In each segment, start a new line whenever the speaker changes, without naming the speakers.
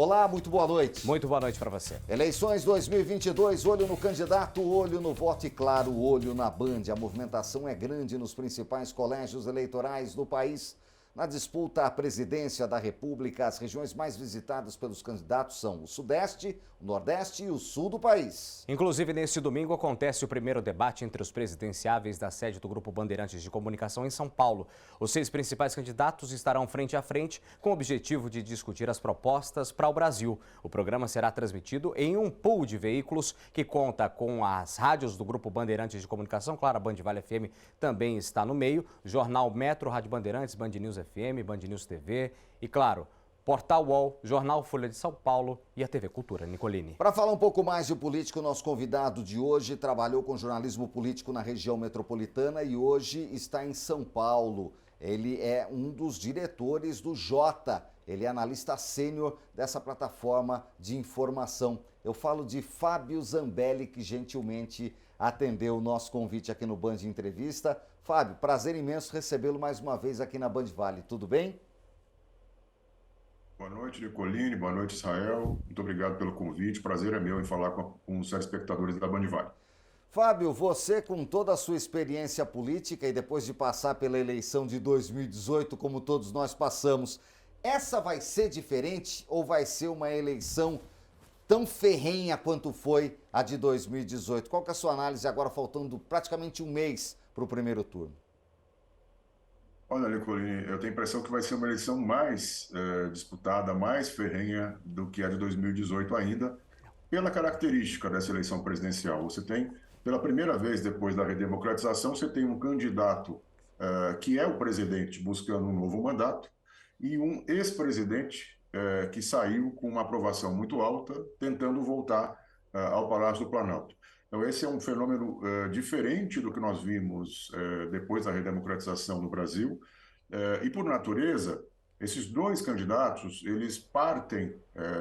Olá, muito boa noite.
Muito boa noite para você.
Eleições 2022, olho no candidato, olho no voto e, claro, olho na Band. A movimentação é grande nos principais colégios eleitorais do país. Na disputa à presidência da República, as regiões mais visitadas pelos candidatos são o Sudeste, o Nordeste e o Sul do país.
Inclusive, neste domingo acontece o primeiro debate entre os presidenciáveis da sede do Grupo Bandeirantes de Comunicação em São Paulo. Os 6 principais candidatos estarão frente a frente com o objetivo de discutir as propostas para o Brasil. O programa será transmitido em um pool de veículos que conta com as rádios do Grupo Bandeirantes de Comunicação. Claro, a Band Vale FM também está no meio. Jornal Metro, Rádio Bandeirantes, Band News FM, Band News TV e, claro, Portal UOL, Jornal Folha de São Paulo e a TV Cultura. Nicolini.
Para falar um pouco mais de política, o nosso convidado de hoje trabalhou com jornalismo político na região metropolitana e hoje está em São Paulo. Ele é um dos diretores do Jota. Ele é analista sênior dessa plataforma de informação. Eu falo de Fábio Zambelli, que gentilmente atendeu o nosso convite aqui no Band Entrevista. Fábio, prazer imenso recebê-lo mais uma vez aqui na Band Vale. Tudo bem?
Boa noite, Nicolini. Boa noite, Israel. Muito obrigado pelo convite. Prazer é meu em falar com os telespectadores da Band Vale.
Fábio, você com toda a sua experiência política e depois de passar pela eleição de 2018, como todos nós passamos, essa vai ser diferente ou vai ser uma eleição tão ferrenha quanto foi a de 2018? Qual que é a sua análise agora, faltando praticamente um mês para o primeiro turno?
Olha, Nicolini, eu tenho a impressão que vai ser uma eleição mais disputada, mais ferrenha do que a de 2018 ainda, pela característica dessa eleição presidencial. Você tem, pela primeira vez depois da redemocratização, você tem um candidato que é o presidente buscando um novo mandato e um ex-presidente que saiu com uma aprovação muito alta, tentando voltar ao Palácio do Planalto. Então, esse é um fenômeno diferente do que nós vimos depois da redemocratização no Brasil. E, por natureza, esses dois candidatos, eles partem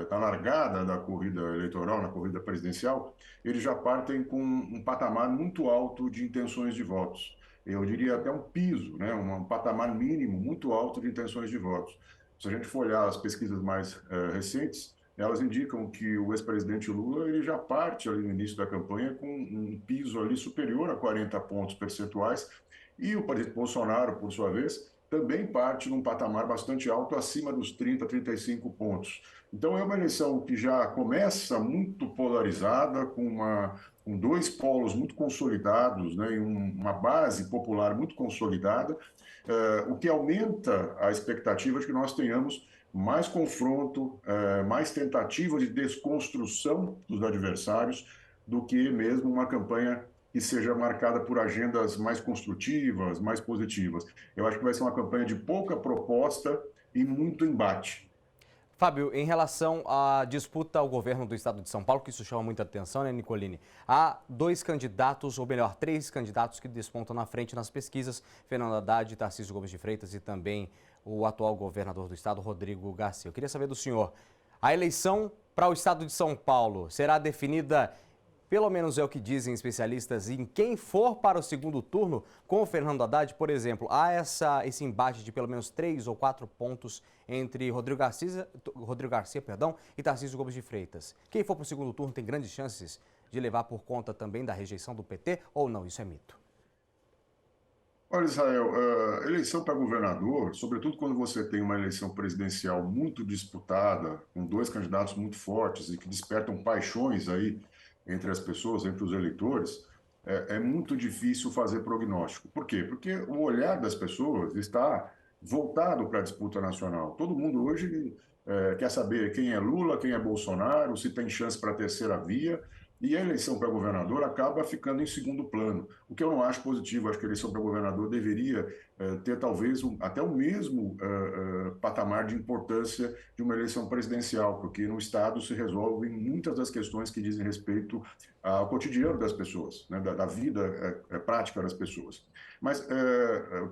da largada da corrida eleitoral, na corrida presidencial, eles já partem com um patamar muito alto de intenções de votos. Eu diria até um piso, né? Um patamar mínimo muito alto de intenções de votos. Se a gente for olhar as pesquisas mais recentes, elas indicam que o ex-presidente Lula ele já parte ali no início da campanha com um piso ali superior a 40 pontos percentuais e o presidente Bolsonaro, por sua vez, também parte num patamar bastante alto, acima dos 30, 35 pontos. Então é uma eleição que já começa muito polarizada, com dois polos muito consolidados, né, e uma base popular muito consolidada, o que aumenta a expectativa de que nós tenhamos mais confronto, mais tentativa de desconstrução dos adversários do que mesmo uma campanha que seja marcada por agendas mais construtivas, mais positivas. Eu acho que vai ser uma campanha de pouca proposta e muito embate.
Fábio, em relação à disputa ao governo do estado de São Paulo, que isso chama muita atenção, né, Nicolini? Há 2 candidatos, ou melhor, 3 candidatos que despontam na frente nas pesquisas, Fernando Haddad, Tarcísio Gomes de Freitas e também o atual governador do estado, Rodrigo Garcia. Eu queria saber do senhor, a eleição para o estado de São Paulo será definida, pelo menos é o que dizem especialistas, em quem for para o segundo turno com o Fernando Haddad, por exemplo. Há esse embate de pelo menos 3 ou 4 pontos entre Rodrigo Garcia, e Tarcísio Gomes de Freitas. Quem for para o segundo turno tem grandes chances de levar por conta também da rejeição do PT ou não? Isso é mito?
Olha, Israel, eleição para governador, sobretudo quando você tem uma eleição presidencial muito disputada, com 2 candidatos muito fortes e que despertam paixões aí entre as pessoas, entre os eleitores, é muito difícil fazer prognóstico. Por quê? Porque o olhar das pessoas está voltado para a disputa nacional. Todo mundo hoje quer saber quem é Lula, quem é Bolsonaro, se tem chance para a terceira via, e a eleição para governador acaba ficando em segundo plano, o que eu não acho positivo. Acho que a eleição para governador deveria ter talvez até o mesmo patamar de importância de uma eleição presidencial, porque no Estado se resolvem muitas das questões que dizem respeito ao cotidiano das pessoas, né, da vida prática das pessoas. Mas,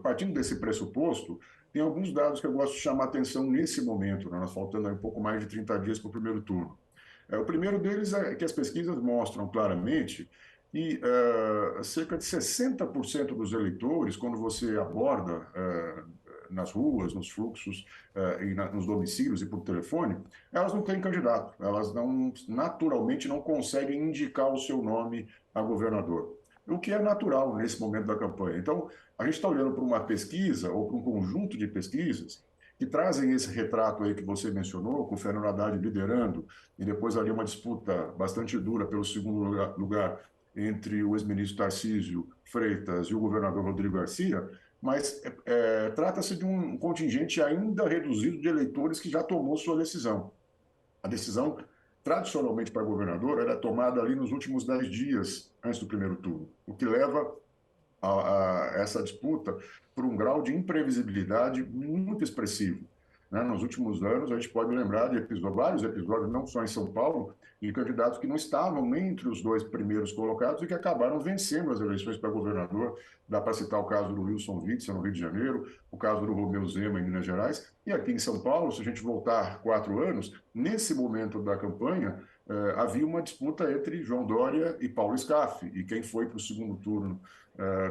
partindo desse pressuposto, tem alguns dados que eu gosto de chamar a atenção nesse momento, né, nós faltando aí um pouco mais de 30 dias para o primeiro turno. O primeiro deles é que as pesquisas mostram claramente que cerca de 60% dos eleitores, quando você aborda nas ruas, nos fluxos e nos domicílios e por telefone, elas não têm candidato, elas naturalmente não conseguem indicar o seu nome a governador, o que é natural nesse momento da campanha. Então, a gente está olhando para uma pesquisa ou para um conjunto de pesquisas que trazem esse retrato aí que você mencionou, com o Fernando Haddad liderando, e depois ali uma disputa bastante dura pelo segundo lugar entre o ex-ministro Tarcísio Freitas e o governador Rodrigo Garcia, mas trata-se de um contingente ainda reduzido de eleitores que já tomou sua decisão. A decisão, tradicionalmente para governador, era tomada ali nos últimos 10 dias antes do primeiro turno, o que leva a essa disputa por um grau de imprevisibilidade muito expressivo. Né? Nos últimos anos, a gente pode lembrar de vários episódios, não só em São Paulo, de candidatos que não estavam entre os dois primeiros colocados e que acabaram vencendo as eleições para governador. Dá para citar o caso do Wilson Witzel, no Rio de Janeiro, o caso do Romeu Zema, em Minas Gerais. E aqui em São Paulo, se a gente voltar 4 anos, nesse momento da campanha, havia uma disputa entre João Dória e Paulo Scaff. E quem foi para o segundo turno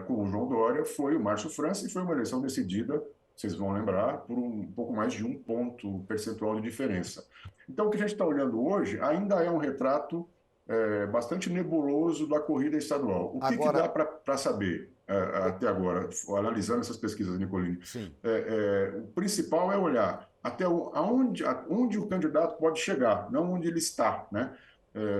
com o João Dória foi o Márcio França, e foi uma eleição decidida, vocês vão lembrar, por um pouco mais de 1 ponto percentual de diferença. Então, o que a gente está olhando hoje ainda é um retrato bastante nebuloso da corrida estadual. O que dá para saber até agora, analisando essas pesquisas, Nicolini? O principal é olhar até onde o candidato pode chegar, não onde ele está, né?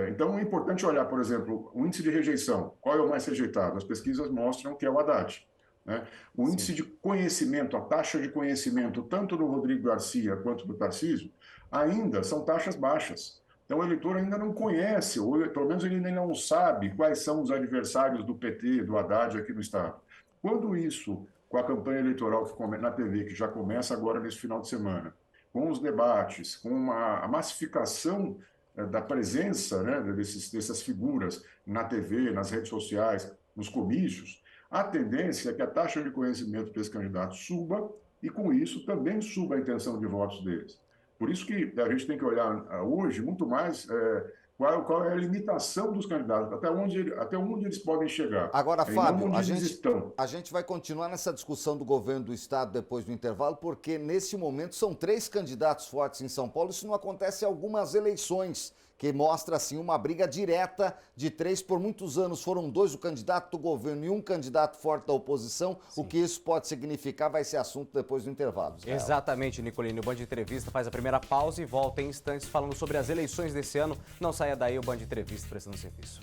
Então, é importante olhar, por exemplo, o índice de rejeição. Qual é o mais rejeitado? As pesquisas mostram que é o Haddad. Né? O índice de conhecimento, a taxa de conhecimento, tanto do Rodrigo Garcia quanto do Tarcísio, ainda são taxas baixas. Então, o eleitor ainda não conhece, ou pelo menos ele ainda não sabe quais são os adversários do PT, do Haddad aqui no Estado. Quando isso, com a campanha eleitoral na TV, que já começa agora nesse final de semana, com os debates, com a massificação da presença, né, dessas figuras na TV, nas redes sociais, nos comícios, a tendência é que a taxa de conhecimento desses candidatos suba e, com isso, também suba a intenção de votos deles. Por isso que a gente tem que olhar hoje muito mais qual é a limitação dos candidatos, até onde eles podem chegar.
Agora, Fábio,
a
gente vai continuar nessa discussão do governo do Estado depois do intervalo, porque nesse momento são 3 candidatos fortes em São Paulo. Isso não acontece em algumas eleições, que mostra assim uma briga direta de 3. Por muitos anos foram 2, o candidato do governo e um candidato forte da oposição. Sim. O que isso pode significar vai ser assunto depois do intervalo. Israel.
Exatamente, Nicolini. O Band Entrevista faz a primeira pausa e volta em instantes falando sobre as eleições desse ano. Não saia daí, o Band Entrevista prestando serviço.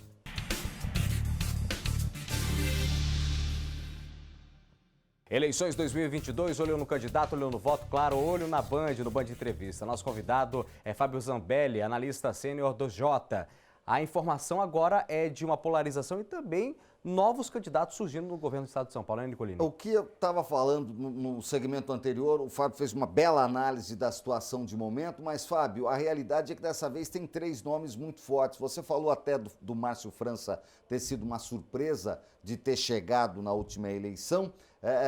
Eleições 2022, olho no candidato, olho no voto, claro, olho na Band, no Band Entrevista. Nosso convidado é Fábio Zambelli, analista sênior do Jota. A informação agora é de uma polarização e também novos candidatos surgindo no governo do Estado de São Paulo, né, Nicolini?
O que eu estava falando no segmento anterior, o Fábio fez uma bela análise da situação de momento, mas, Fábio, a realidade é que dessa vez tem 3 nomes muito fortes. Você falou até do Márcio França ter sido uma surpresa de ter chegado na última eleição,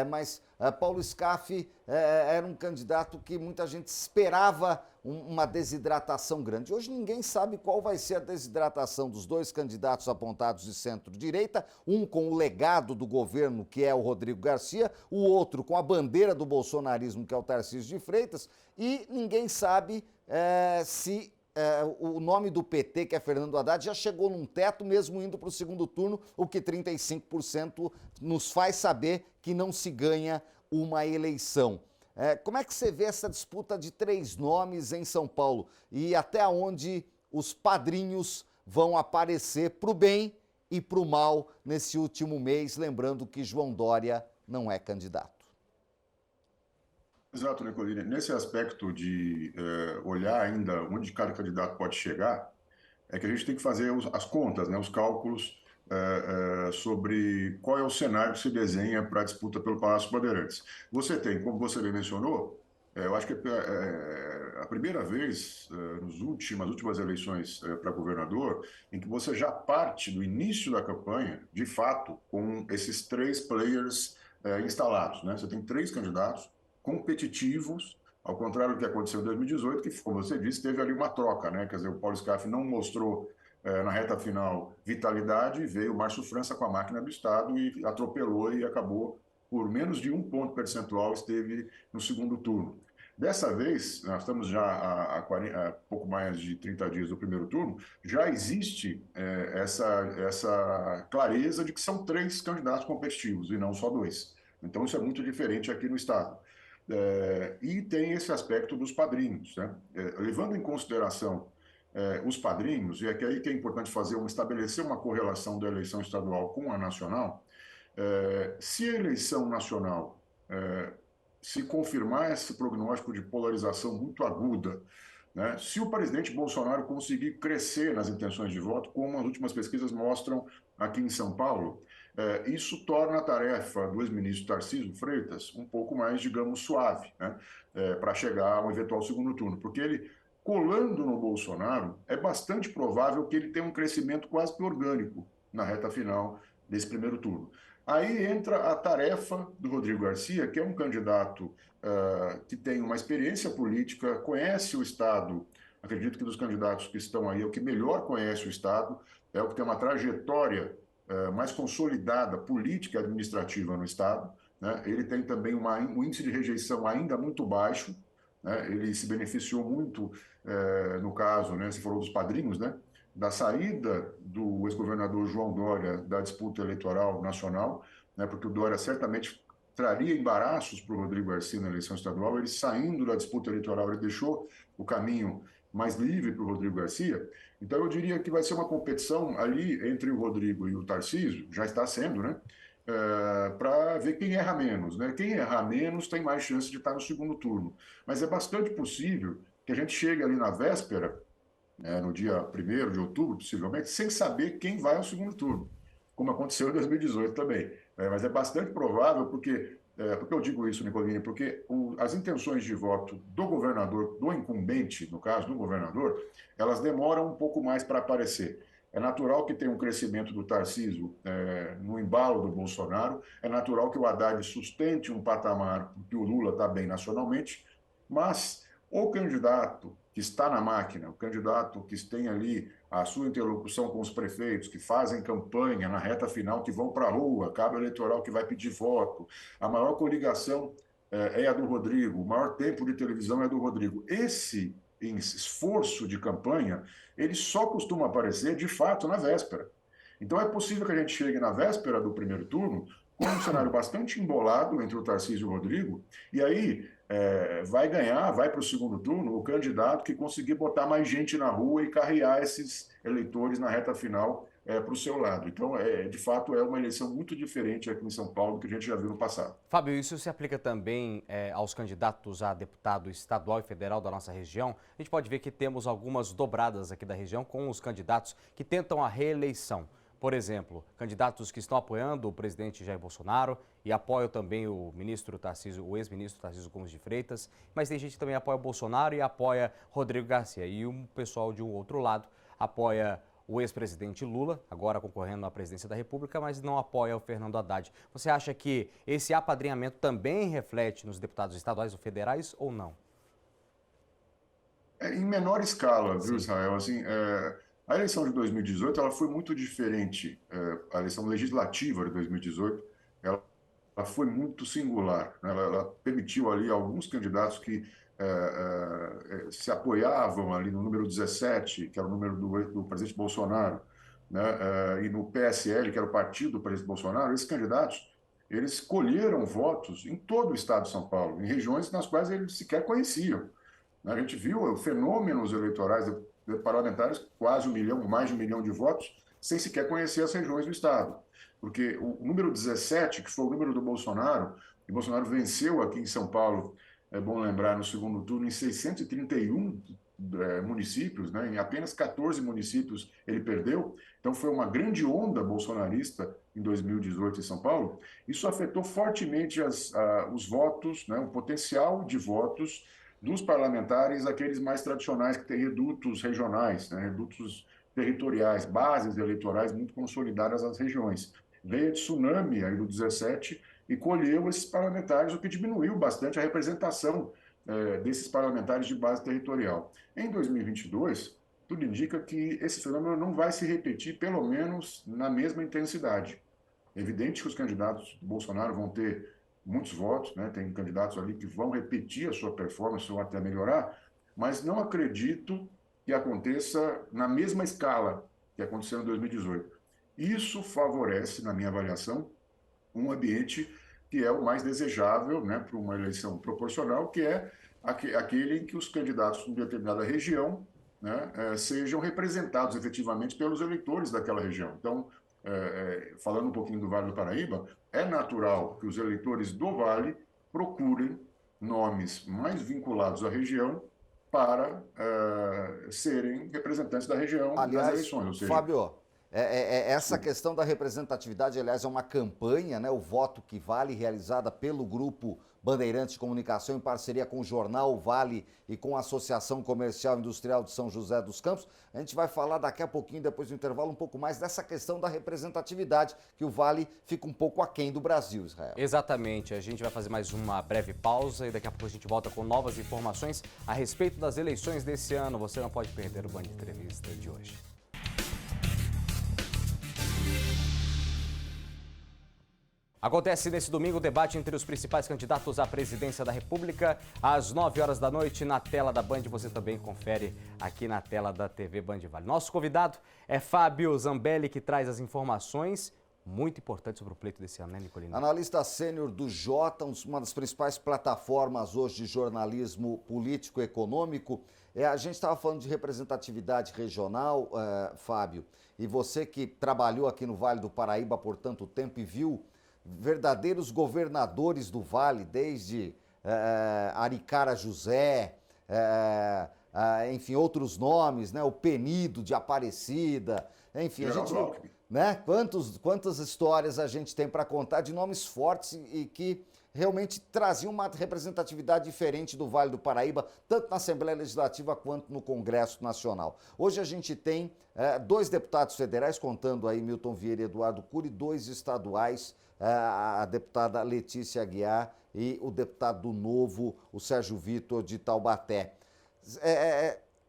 mas Paulo Scaff era um candidato que muita gente esperava uma desidratação grande. Hoje ninguém sabe qual vai ser a desidratação dos 2 candidatos apontados de centro-direita, um com o legado do governo, que é o Rodrigo Garcia, o outro com a bandeira do bolsonarismo, que é o Tarcísio de Freitas, e ninguém sabe se o nome do PT, que é Fernando Haddad, já chegou num teto, mesmo indo para o segundo turno, o que 35% nos faz saber que não se ganha uma eleição. Como é que você vê essa disputa de 3 nomes em São Paulo e até onde os padrinhos vão aparecer para o bem e para o mal nesse último mês, lembrando que João Dória não é candidato?
Exato, Nicolini. Nesse aspecto de olhar ainda onde cada candidato pode chegar, é que a gente tem que fazer as contas, né, os cálculos sobre qual é o cenário que se desenha para a disputa pelo Palácio Bandeirantes. Você tem, como você bem mencionou, eu acho que é a primeira vez nas últimas eleições para governador em que você já parte do início da campanha, de fato, com esses 3 players instalados, né? Você tem 3 candidatos competitivos, ao contrário do que aconteceu em 2018, que, como você disse, teve ali uma troca, né? Quer dizer, o Paulo Scaff não mostrou na reta final vitalidade, e veio o Márcio França com a máquina do Estado e atropelou e acabou por menos de 1 ponto percentual, esteve no segundo turno. Dessa vez, nós estamos já há pouco mais de 30 dias do primeiro turno, já existe essa clareza de que são 3 candidatos competitivos e não só 2. Então, isso é muito diferente aqui no Estado. E tem esse aspecto dos padrinhos, né? Levando em consideração os padrinhos, e é aí que é importante estabelecer uma correlação da eleição estadual com a nacional. Se a eleição nacional se confirmar esse prognóstico de polarização muito aguda, né, se o presidente Bolsonaro conseguir crescer nas intenções de voto, como as últimas pesquisas mostram aqui em São Paulo, isso torna a tarefa do ex-ministro Tarcísio Freitas um pouco mais, digamos, suave, né, para chegar a um eventual segundo turno, porque ele, colando no Bolsonaro, é bastante provável que ele tenha um crescimento quase que orgânico na reta final desse primeiro turno. Aí entra a tarefa do Rodrigo Garcia, que é um candidato que tem uma experiência política, conhece o Estado, acredito que dos candidatos que estão aí, é o que melhor conhece o Estado, é o que tem uma trajetória mais consolidada política e administrativa no Estado, né? Ele tem também um índice de rejeição ainda muito baixo, né? Ele se beneficiou muito, no caso, né, você falou dos padrinhos, né, da saída do ex-governador João Dória da disputa eleitoral nacional, né, porque o Dória certamente traria embaraços para o Rodrigo Garcia na eleição estadual. Ele saindo da disputa eleitoral, ele deixou o caminho mais livre para o Rodrigo Garcia. Então, eu diria que vai ser uma competição ali entre o Rodrigo e o Tarcísio, já está sendo, né? Para ver quem erra menos, né? Quem errar menos tem mais chance de estar no segundo turno. Mas é bastante possível que a gente chegue ali na véspera, no dia 1º de outubro, possivelmente, sem saber quem vai ao segundo turno, como aconteceu em 2018 também. Mas é bastante provável, porque eu digo isso, Nicolini, porque as intenções de voto do governador, do incumbente, no caso do governador, elas demoram um pouco mais para aparecer. É natural que tenha um crescimento do Tarcísio no embalo do Bolsonaro, é natural que o Haddad sustente um patamar, porque o Lula está bem nacionalmente, mas o candidato que está na máquina, o candidato que tem ali a sua interlocução com os prefeitos, que fazem campanha na reta final, que vão para a rua, cabo eleitoral que vai pedir voto, a maior coligação é a do Rodrigo, o maior tempo de televisão é do Rodrigo. Esse esforço de campanha, ele só costuma aparecer, de fato, na véspera. Então, é possível que a gente chegue na véspera do primeiro turno com um cenário bastante embolado entre o Tarcísio e o Rodrigo, e aí vai ganhar, vai para o segundo turno, o candidato que conseguir botar mais gente na rua e carrear esses eleitores na reta final para o seu lado. Então, de fato, é uma eleição muito diferente aqui em São Paulo do que a gente já viu no passado.
Fábio, isso se aplica também aos candidatos a deputado estadual e federal da nossa região? A gente pode ver que temos algumas dobradas aqui da região com os candidatos que tentam a reeleição. Por exemplo, candidatos que estão apoiando o presidente Jair Bolsonaro e apoiam também o ex-ministro Tarcísio Gomes de Freitas, mas tem gente que também apoia o Bolsonaro e apoia Rodrigo Garcia. E um pessoal de um outro lado apoia o ex-presidente Lula, agora concorrendo à presidência da República, mas não apoia o Fernando Haddad. Você acha que esse apadrinhamento também reflete nos deputados estaduais ou federais ou não?
Em menor escala, viu,
Sim.
Israel? Assim, a eleição de 2018 ela foi muito diferente. A eleição legislativa de 2018 ela foi muito singular, né? Ela permitiu ali alguns candidatos que se apoiavam ali no número 17, que era o número do presidente Bolsonaro, né? E no PSL, que era o partido do presidente Bolsonaro. Esses candidatos eles colheram votos em todo o estado de São Paulo, em regiões nas quais eles sequer conheciam. A gente viu fenômenos eleitorais de parlamentares, quase 1 milhão, mais de 1 milhão de votos, sem sequer conhecer as regiões do Estado. Porque o número 17, que foi o número do Bolsonaro, e Bolsonaro venceu aqui em São Paulo, é bom lembrar, no segundo turno, em 631 municípios, né? Em apenas 14 municípios ele perdeu. Então foi uma grande onda bolsonarista em 2018 em São Paulo. Isso afetou fortemente os votos, né? O potencial de votos dos parlamentares, aqueles mais tradicionais que têm redutos regionais, né, redutos territoriais, bases eleitorais muito consolidadas nas regiões. Veio a tsunami aí do 17 e colheu esses parlamentares, o que diminuiu bastante a representação desses parlamentares de base territorial. Em 2022, tudo indica que esse fenômeno não vai se repetir, pelo menos na mesma intensidade. É evidente que os candidatos do Bolsonaro vão ter muitos votos, né? Tem candidatos ali que vão repetir a sua performance ou até melhorar, mas não acredito que aconteça na mesma escala que aconteceu em 2018. Isso favorece, na minha avaliação, um ambiente que é o mais desejável, né, para uma eleição proporcional, que é aquele em que os candidatos de determinada região, né, sejam representados efetivamente pelos eleitores daquela região. Então, falando um pouquinho do Vale do Paraíba, é natural que os eleitores do Vale procurem nomes mais vinculados à região para serem representantes da região nas
Aliás,
eleições. Ou seja,
Fábio, essa
desculpa.
questão da representatividade, aliás, é uma campanha, né? O Voto que Vale, realizada pelo Grupo Bandeirantes de Comunicação, em parceria com o Jornal Vale e com a Associação Comercial e Industrial de São José dos Campos. A gente vai falar daqui a pouquinho, depois do intervalo, um pouco mais dessa questão da representatividade, que o Vale fica um pouco aquém do Brasil, Israel.
Exatamente, a gente vai fazer mais uma breve pausa e daqui a pouco a gente volta com novas informações a respeito das eleições desse ano. Você não pode perder o Band Entrevista de hoje. Acontece nesse domingo o debate entre os principais candidatos à presidência da República, às 9 horas da noite, na tela da Band. Você também confere aqui na tela da TV Band Vale. Nosso convidado é Fábio Zambelli, que traz as informações muito importantes sobre o pleito desse ano, né, Nicolini?
Analista sênior do Jota, uma das principais plataformas hoje de jornalismo político e econômico. A gente estava falando de representatividade regional, Fábio, e você que trabalhou aqui no Vale do Paraíba por tanto tempo e viu verdadeiros governadores do Vale, desde Aricara José, enfim, outros nomes, né? O Penido de Aparecida, enfim, a gente viu, né? Quantas histórias a gente tem para contar de nomes fortes e que realmente traziam uma representatividade diferente do Vale do Paraíba, tanto na Assembleia Legislativa quanto no Congresso Nacional. Hoje a gente tem 2 deputados federais, contando aí Milton Vieira e Eduardo Cury, 2 estaduais, a deputada Letícia Aguiar e o deputado do Novo, o Sérgio Vitor de Taubaté.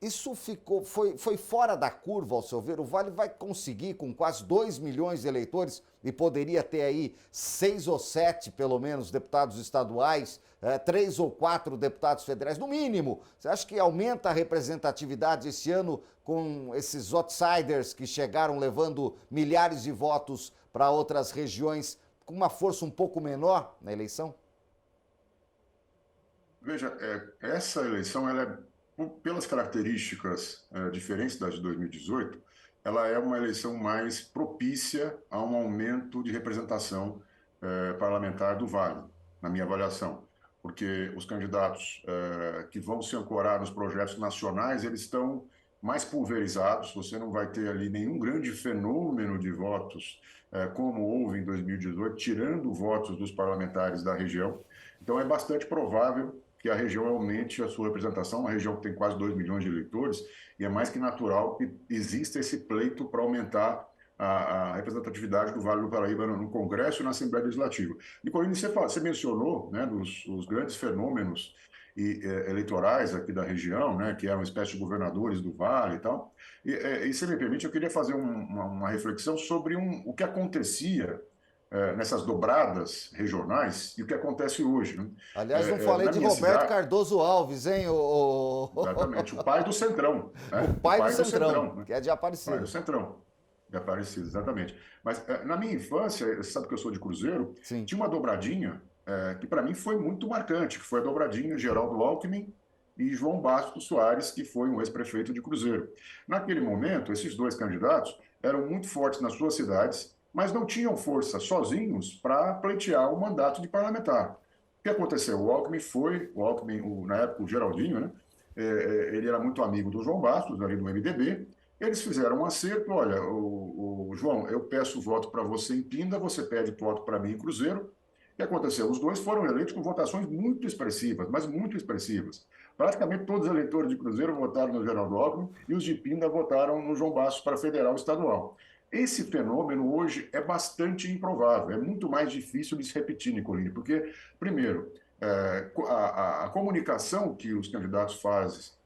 Isso foi fora da curva, ao seu ver? O Vale vai conseguir, com quase 2 milhões de eleitores, e poderia ter aí 6 ou 7, pelo menos, deputados estaduais, 3 ou 4 deputados federais, no mínimo. Você acha que aumenta a representatividade esse ano com esses outsiders que chegaram levando milhares de votos para outras regiões, com uma força um pouco menor na eleição?
Veja, essa eleição, pelas características diferentes das de 2018, ela é uma eleição mais propícia a um aumento de representação parlamentar do Vale, na minha avaliação. Porque os candidatos que vão se ancorar nos projetos nacionais, eles estão mais pulverizados, você não vai ter ali nenhum grande fenômeno de votos, como houve em 2018, tirando votos dos parlamentares da região. Então, é bastante provável que a região aumente a sua representação, uma região que tem quase 2 milhões de eleitores, e é mais que natural que exista esse pleito para aumentar a representatividade do Vale do Paraíba no Congresso e na Assembleia Legislativa. Nicolini, você mencionou, né, os grandes fenômenos eleitorais aqui da região, né, que eram uma espécie de governadores do Vale e tal. E se me permite, eu queria fazer uma reflexão sobre o que acontecia nessas dobradas regionais e o que acontece hoje. Né?
Aliás, não falei de Roberto Cardoso Alves, hein?
Exatamente, o pai do Centrão. Né?
O pai do Centrão,
né?
que é de Aparecida.
O pai do Centrão, de Aparecida, exatamente. Mas na minha infância, você sabe que eu sou de Cruzeiro,
Sim.
tinha uma dobradinha que para mim foi muito marcante, que foi a dobradinha Geraldo Alckmin e João Bastos Soares, que foi um ex-prefeito de Cruzeiro. Naquele momento, esses 2 candidatos eram muito fortes nas suas cidades, mas não tinham força sozinhos para pleitear o mandato de parlamentar. O que aconteceu? O Alckmin, na época o Geraldinho, né? Ele era muito amigo do João Bastos, ali do MDB. Eles fizeram um acerto: olha, o João, eu peço voto para você em Pinda, você pede voto para mim em Cruzeiro. O que aconteceu? Os 2 foram eleitos com votações muito expressivas, mas muito expressivas. Praticamente todos os eleitores de Cruzeiro votaram no Geraldo Alckmin e os de Pinda votaram no João Bastos para federal e estadual. Esse fenômeno hoje é bastante improvável, é muito mais difícil de se repetir, Nicolini, porque, primeiro, a comunicação que os candidatos faz,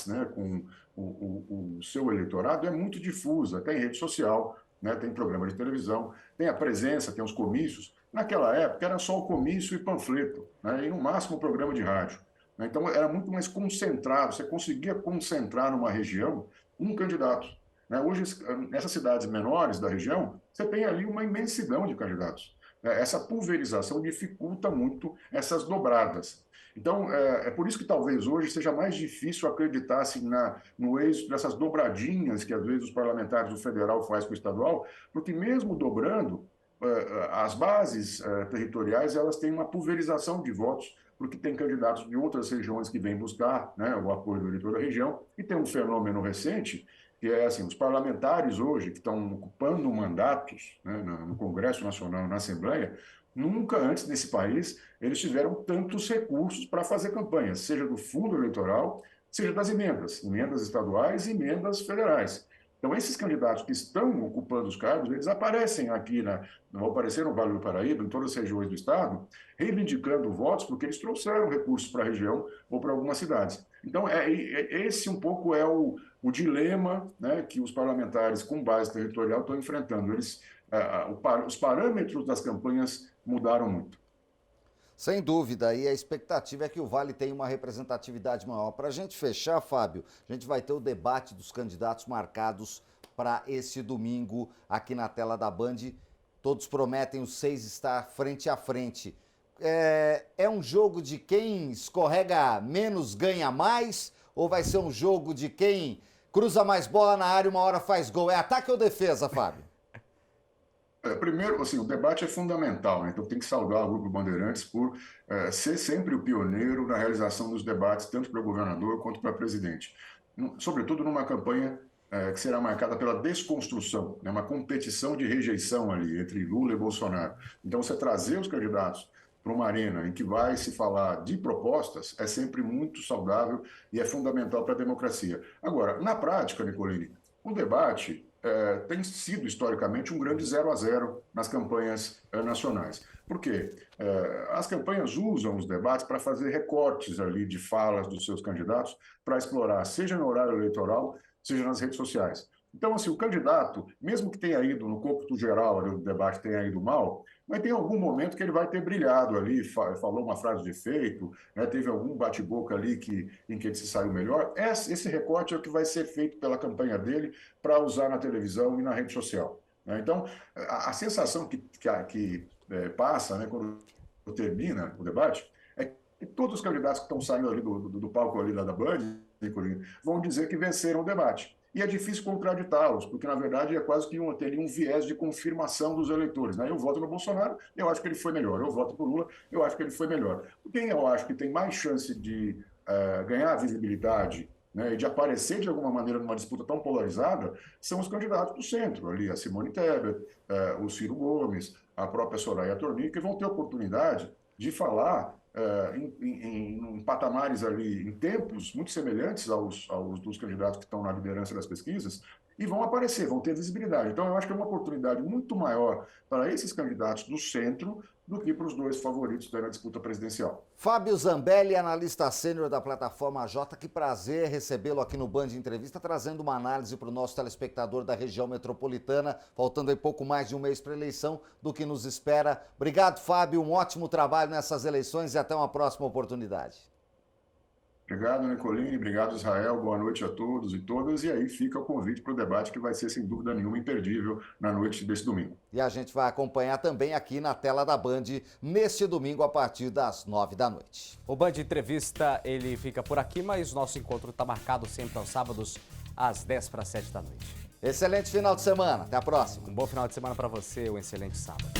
né, com o seu eleitorado é muito difusa, tem rede social, né, tem programa de televisão, tem a presença, tem os comícios. Naquela época era só o comício e panfleto, né? E no máximo o programa de rádio, né? Então era muito mais concentrado, você conseguia concentrar numa região um candidato, né? Hoje, nessas cidades menores da região, você tem ali uma imensidão de candidatos. Essa pulverização dificulta muito essas dobradas. Então, é por isso que talvez hoje seja mais difícil acreditar assim, no êxito dessas dobradinhas que às vezes os parlamentares do federal fazem com o estadual, porque mesmo dobrando, as bases territoriais elas têm uma pulverização de votos, porque tem candidatos de outras regiões que vêm buscar, né, o apoio do eleitor da região, e tem um fenômeno recente, que é assim, os parlamentares hoje que estão ocupando mandatos, né, no Congresso Nacional, na Assembleia, nunca antes nesse país eles tiveram tantos recursos para fazer campanha, seja do fundo eleitoral, seja das emendas estaduais e emendas federais. Então, esses candidatos que estão ocupando os cargos, eles aparecem aqui, vão aparecer no Vale do Paraíba, em todas as regiões do estado, reivindicando votos, porque eles trouxeram recursos para a região ou para algumas cidades. Então, esse um pouco é o dilema, né, que os parlamentares com base territorial estão enfrentando. Os parâmetros das campanhas mudaram muito.
Sem dúvida, e a expectativa é que o Vale tenha uma representatividade maior. Para a gente fechar, Fábio, a gente vai ter o debate dos candidatos marcados para esse domingo aqui na tela da Band. Todos prometem os 6 estar frente a frente. É um jogo de quem escorrega menos ganha mais? Ou vai ser um jogo de quem cruza mais bola na área e uma hora faz gol? É ataque ou defesa, Fábio?
Primeiro, assim, o debate é fundamental, né? Então tem que saudar o Grupo Bandeirantes por ser sempre o pioneiro na realização dos debates, tanto para governador quanto para presidente. Sobretudo numa campanha que será marcada pela desconstrução, né? Uma competição de rejeição ali entre Lula e Bolsonaro. Então você trazer os candidatos para uma arena em que vai se falar de propostas é sempre muito saudável e é fundamental para a democracia. Agora, na prática, Nicolini, o debate tem sido, historicamente, um grande 0 a 0 nas campanhas nacionais. Por quê? As campanhas usam os debates para fazer recortes ali de falas dos seus candidatos para explorar, seja no horário eleitoral, seja nas redes sociais. Então, assim, o candidato, mesmo que tenha ido, no cômputo geral do debate, tenha ido mal, mas tem algum momento que ele vai ter brilhado ali, falou uma frase de efeito, né, teve algum bate-boca ali em que ele se saiu melhor. Esse recorte é o que vai ser feito pela campanha dele para usar na televisão e na rede social, né? Então, a sensação que passa, né, quando termina o debate é que todos os candidatos que estão saindo ali do palco ali da Band vão dizer que venceram o debate. E é difícil contraditá-los, porque, na verdade, é quase que ter um viés de confirmação dos eleitores, né? Eu voto no Bolsonaro, eu acho que ele foi melhor. Eu voto no Lula, eu acho que ele foi melhor. Quem eu acho que tem mais chance de ganhar visibilidade, né, e de aparecer de alguma maneira numa disputa tão polarizada são os candidatos do centro, ali a Simone Tebet, o Ciro Gomes, a própria Soraya Tronic, que vão ter oportunidade de falar em patamares ali, em tempos muito semelhantes aos dos candidatos que estão na liderança das pesquisas, e vão aparecer, vão ter visibilidade. Então, eu acho que é uma oportunidade muito maior para esses candidatos do centro do que para os dois favoritos da disputa presidencial.
Fábio Zambelli, analista sênior da plataforma J, que prazer recebê-lo aqui no Band Entrevista, trazendo uma análise para o nosso telespectador da região metropolitana, faltando aí pouco mais de um mês para a eleição, do que nos espera. Obrigado, Fábio, um ótimo trabalho nessas eleições e até uma próxima oportunidade.
Obrigado, Nicolini. Obrigado, Israel. Boa noite a todos e todas. E aí fica o convite para o debate que vai ser, sem dúvida nenhuma, imperdível na noite desse domingo.
E a gente vai acompanhar também aqui na tela da Band, neste domingo, a partir das 9 da noite.
O Band Entrevista, ele fica por aqui, mas nosso encontro está marcado sempre aos sábados, às 10 para 7 da noite.
Excelente final de semana. Até a próxima.
Um bom final de semana para você, um excelente sábado.